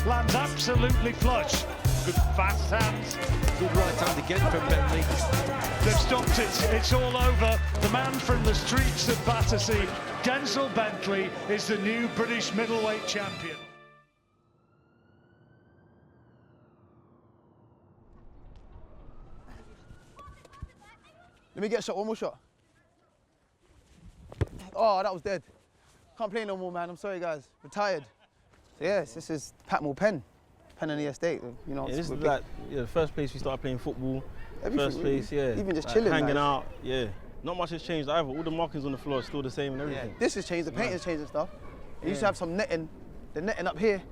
lands absolutely flush. Good fast hands. Good right hand again from Bentley. They've stopped it. It's all over. The man from the streets of Battersea, Denzel Bentley, is the new British middleweight champion. Let me get a shot, one more shot. Oh, that was dead. Can't play no more, man. I'm sorry, guys. Retired. So, yes, this is Patmore Pen on the estate. You know, yeah, this is like the first place we started playing football. Everything, first place, yeah. Even just like chilling, hanging like. out, yeah. Not much has changed either. All the markings on the floor are still the same and everything. Yeah, this has changed. The paint has changed and stuff. You used to have some netting. The netting up here.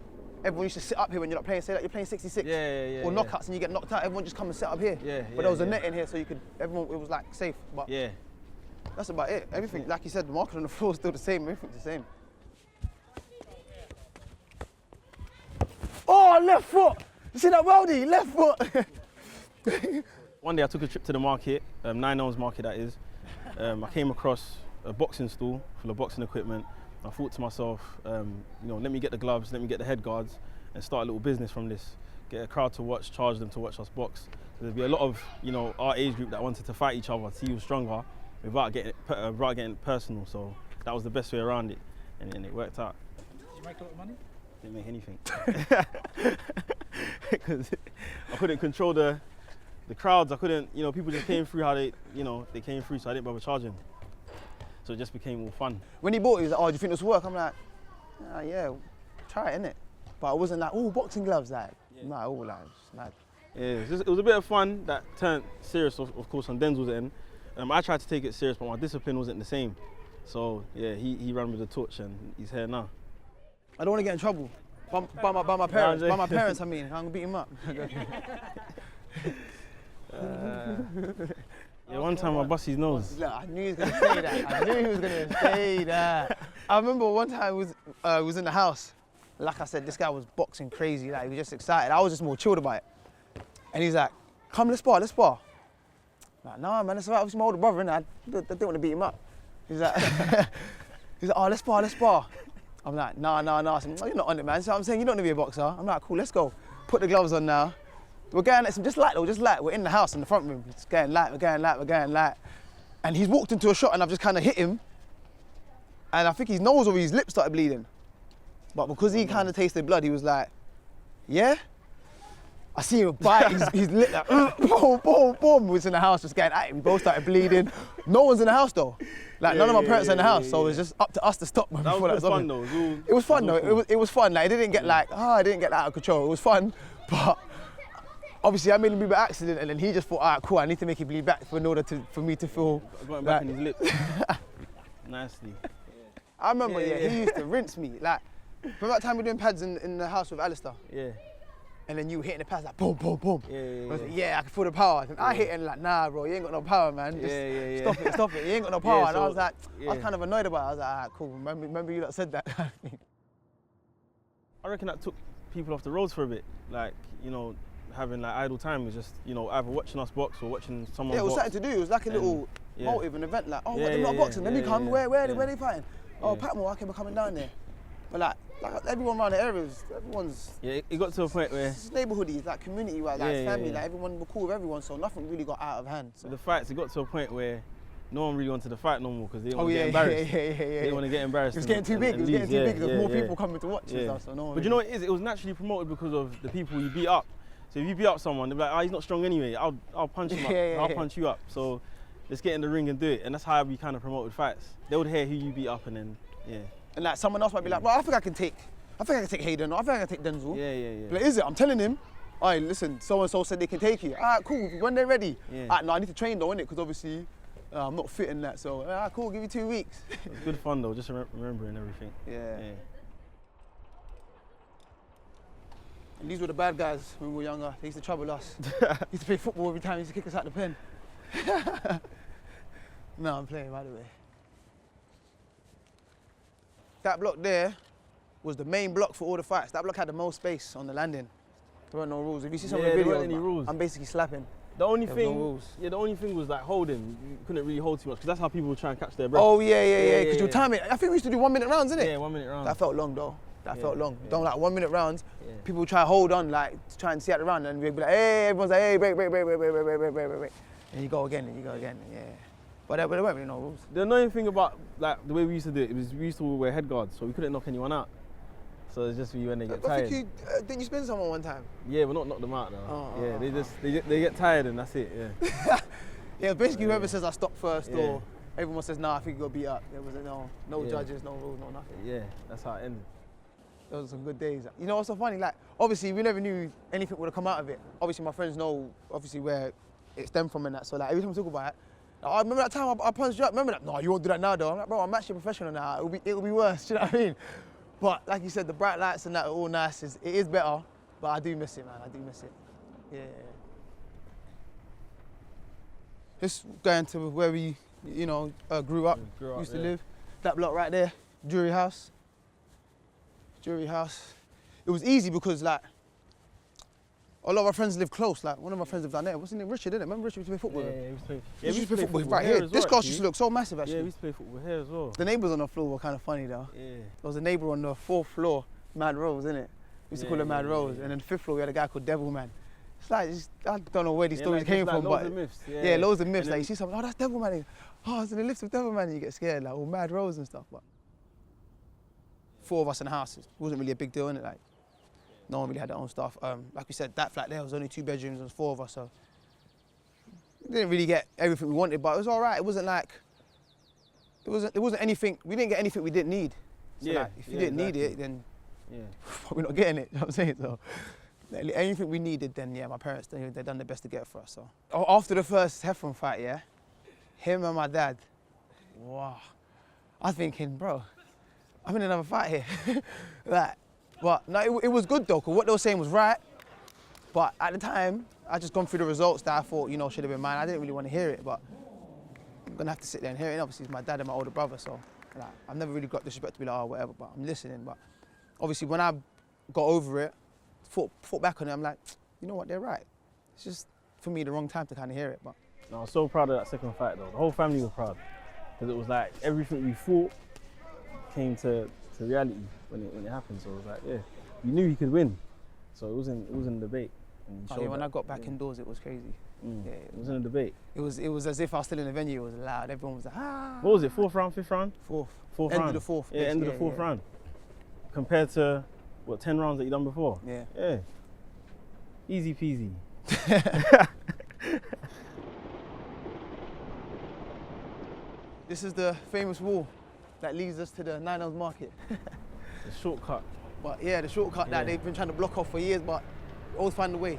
Everyone used to sit up here when you're not playing. Say that you're playing 66 or knockouts and you get knocked out. Everyone just come and sit up here. But there was a net in here, so you could. Everyone, it was like safe. But that's about it. Everything, like you said, the marking on the floor is still the same. Everything's the same. Oh, left foot! You see that weldy? Left foot. One day I took a trip to the market, 9 Elms market that is. I came across a boxing stall full of boxing equipment. I thought to myself, you know, let me get the gloves, let me get the head guards, and start a little business from this. Get a crowd to watch, charge them to watch us box. So there'd be a lot of, you know, our age group that wanted to fight each other, see who's stronger, without getting personal. So that was the best way around it, and it worked out. Did you make a lot of money? Didn't make anything. Because I couldn't control the crowds. I couldn't, you know, people just came through how they, you know, they came through, so I didn't bother charging. So it just became all fun. When he bought it, he was like, oh, do you think this will work? I'm like, yeah, try it, innit? But I wasn't like, oh, boxing gloves, like, nah, all like, just mad. Yeah, it was a bit of fun that turned serious, of course, on Denzel's end. I tried to take it serious, but my discipline wasn't the same. So, yeah, he ran with the torch and he's here now. I don't want to get in trouble. By my parents. By my parents, I mean. I'm going to beat him up. Yeah, one time I bust his nose. Look, I knew he was going to say that. I knew he was going to say that. I remember one time I was in the house. Like I said, this guy was boxing crazy. Like, he was just excited. I was just more chilled about it. And he's like, come, let's spar, let's spar. I'm like, nah, man, that's all right. I was my older brother, innit? I didn't want to beat him up. He's like, oh, let's spar, let's spar. I'm like, nah. I said, no, you're not on it, man. So I'm saying, you don't want to be a boxer. I'm like, cool, let's go. Put the gloves on now. We're going at some, just light. We're in the house, in the front room. It's going light, we're going light. And he's walked into a shot and I've just kind of hit him. And I think his nose or his lip started bleeding. But because he kind of tasted blood, he was like, yeah? I see him bite his lip, like, boom. We was in the house just getting at him. We both started bleeding. No one's in the house though. Like, none of my parents are in the house, so it was just up to us to stop him. That was fun though. It was fun though. It was fun. Like, it didn't get like, I didn't get out of control. It was fun, but obviously I made him bleed by accident, and then he just thought, all right, cool, I need to make him bleed back in order for me to feel. I got him back in his lip. Nicely. I remember, he used to rinse me. Like, remember that time we were doing pads in the house with Alistair? Yeah. And then you were hitting the pads like boom. Yeah. I was like, I can feel the power. And I hit it and like, nah, bro, you ain't got no power, man. Just stop it. You ain't got no power. And I was like, I was kind of annoyed about it. I was like, all right, cool. Remember you that said that. I reckon that took people off the roads for a bit. Like, you know, having like idle time was just, you know, either watching us box or watching someone box. It was something to do. It was like a little motive, an event. Like, oh, what, they're not boxing. Let me come. Where are they fighting? Oh, Patmore. Okay, we're coming down there. But like everyone around the area, everyone's. Yeah, it got to a point where. It's neighbourhoody, it's like community, like family, like everyone, we're cool with everyone, so nothing really got out of hand. So. The fights, it got to a point where no one really wanted to fight no more because they didn't want to get embarrassed. They didn't want to get embarrassed. It was getting too big. It was getting too big. There was more people coming to watch and stuff. So no one. But you know what it is? It was naturally promoted because of the people you beat up. So if you beat up someone, they're like, he's not strong anyway. I'll punch him up. I'll punch you up. So let's get in the ring and do it. And that's how we kind of promoted fights. They would hear who you beat up and then And like someone else might be like, well, I think I can take Hayden, or I think I can take Denzel. Yeah. Like, is it? I'm telling him, all right, listen, so-and-so said they can take you. All right, cool, when they're ready. All right, no, I need to train though, innit? Because obviously, I'm not fit in that, so, all right, cool, give you 2 weeks. It's good fun though, just remembering everything. Yeah. And these were the bad guys when we were younger. They used to trouble us. Used to play football every time, used to kick us out the pen. No, I'm playing, by the way. That block there was the main block for all the fights. That block had the most space on the landing. There weren't no rules. If you see some of the videos, there weren't any rules. I'm basically slapping. The only thing, no rules. The only thing was like holding. You couldn't really hold too much because that's how people would try and catch their breath. Oh yeah. Because you time it. I think we used to do 1 minute rounds, innit? Yeah, 1 minute rounds. That felt long though. that Yeah, felt long. yeah. Done like 1 minute rounds. Yeah. People try to hold on, like to try and see out the round, and we'd be like, hey, everyone's like, hey, break, and you go again, yeah. But there weren't really no rules. The annoying thing about like the way we used to do it was we used to wear head guards, so we couldn't knock anyone out. So it's just for you when they get I tired. think didn't you spin someone one time? Yeah, but not knock them out now. Oh, yeah, they get tired and that's it. Yeah. Yeah, basically whoever says I stop first, Yeah. or everyone says, nah, I think you got beat up. There was no Yeah. judges, no rules, no nothing. Yeah, that's how it ended. Those were some good days. You know what's so funny? Like, obviously, we never knew anything would have come out of it. Obviously, my friends know, obviously, where it stemmed from and that. So, like, every time we talk about it, like, I remember that time I punched you up. Remember that? No, you won't do that now, though. I'm like, bro, I'm actually a professional now. It'll be worse. Do you know what I mean? But, like you said, the bright lights and that are all nice. It is better, but I do miss it, man. I do miss it. Yeah. Just going to where we, grew up, used to yeah. live. That block right there, Jury House. Jury House. It was easy because, like, a lot of our friends live close. Like, one of my friends lived down there. What's his name? Richard, didn't it? Remember Richard used to play football? Yeah, we used to play. He used to play football right here. This grass used to look so massive, actually. Yeah, we used to play football here as well. The neighbours on the floor were kind of funny, though. Yeah. There was a neighbour on the 4th floor, Mad Rose, innit? We used to call him Mad Rose. And then the 5th floor, we had a guy called Devilman. It's like, I don't know where these stories came from, loads but of myths. yeah, loads of myths. Like, you see something, oh, that's Devilman. Oh, it's in the lift with Devilman, and you get scared, like, all Mad Rose and stuff. But 4 of us in the house, it wasn't really a big deal, innit? Like, no one really had their own stuff. Like we said, that flat there was only 2 bedrooms, there was 4 of us, so we didn't really get everything we wanted, but it was all right. It wasn't like, it wasn't anything, we didn't get anything we didn't need. So like, if you didn't need it, then we're not getting it, you know what I'm saying? So anything we needed, then yeah, my parents, they done their best to get it for us, so. After the first Heffron fight, yeah, him and my dad, wow. I was thinking, bro, I'm in another fight here. Like, but no, it was good though, because what they were saying was right. But at the time, I just gone through the results that I thought, should have been mine. I didn't really want to hear it, but I'm gonna have to sit there and hear it. And obviously, it's my dad and my older brother, so like, I've never really got disrespect to be like, oh, whatever, but I'm listening. But obviously, when I got over it, thought back on it, I'm like, you know what, they're right. It's just, for me, the wrong time to kind of hear it. But No, I was so proud of that second fight though. The whole family was proud. Because it was like, everything we thought came to reality when it happened. So it was like, yeah, you knew he could win. So it wasn't a debate. And when I got back indoors, it was crazy. Yeah, it wasn't a debate. It was as if I was still in the venue. It was loud. Everyone was like, ah. What was it, 4th round, 5th round? 4th. Fourth End round. of the 4th. Yeah, end of the 4th round. Compared to, what, 10 rounds that you done before? Yeah. Yeah. Easy peasy. This is the famous wall that leads us to the 9 Elms market. The shortcut. But yeah, the shortcut that Yeah. they've been trying to block off for years, but always find a way.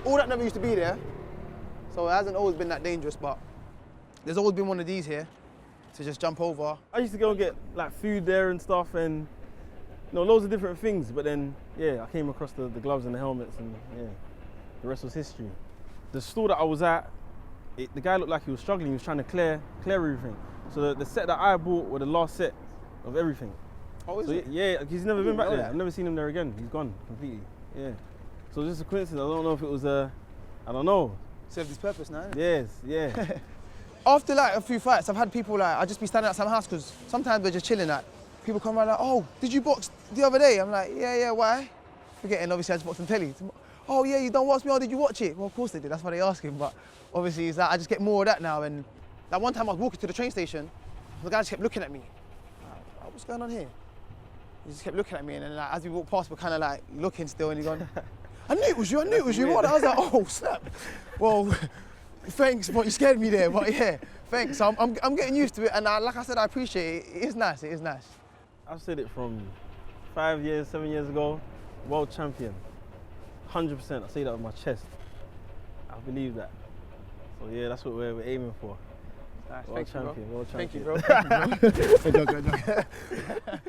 All that never used to be there, so it hasn't always been that dangerous, but there's always been one of these here to just jump over. I used to go and get like food there and stuff and loads of different things, but then yeah, I came across the gloves and the helmets and yeah, the rest was history. The store that I was at, the guy looked like he was struggling, he was trying to clear everything. So the set that I bought were the last set of everything. Oh, is So it? yeah, he's never been back know there. that. I've never seen him there again. He's gone completely. Yeah. So it's just a coincidence. I don't know if it was I don't know. Served his purpose now, innit? Yes, yeah. After like a few fights, I've had people like, I just be standing outside my house because sometimes they're just chilling. Like, people come around like, oh, did you box the other day? I'm like, yeah, why? Forgetting, obviously, I just watched on telly. Oh, yeah, you don't watch me? Oh, did you watch it? Well, of course they did. That's why they asking. But obviously, it's like, I just get more of that now. And like one time I was walking to the train station, the guy just kept looking at me. Like, what's going on here? He just kept looking at me, and then like, as we walked past, we're kind of like looking still, and he's gone, I knew it was you. What? I was like, oh, snap. Well, thanks, but you scared me there. But yeah, thanks. So I'm getting used to it, and like I said, I appreciate it. It is nice. It is nice. I've said it from 5 years, 7 years ago. World champion, 100%. I say that with my chest. I believe that. So yeah, that's what we're aiming for. Nice. World Thank you, bro. champion, world Thank you, champion. bro. Thank you, bro. Good job.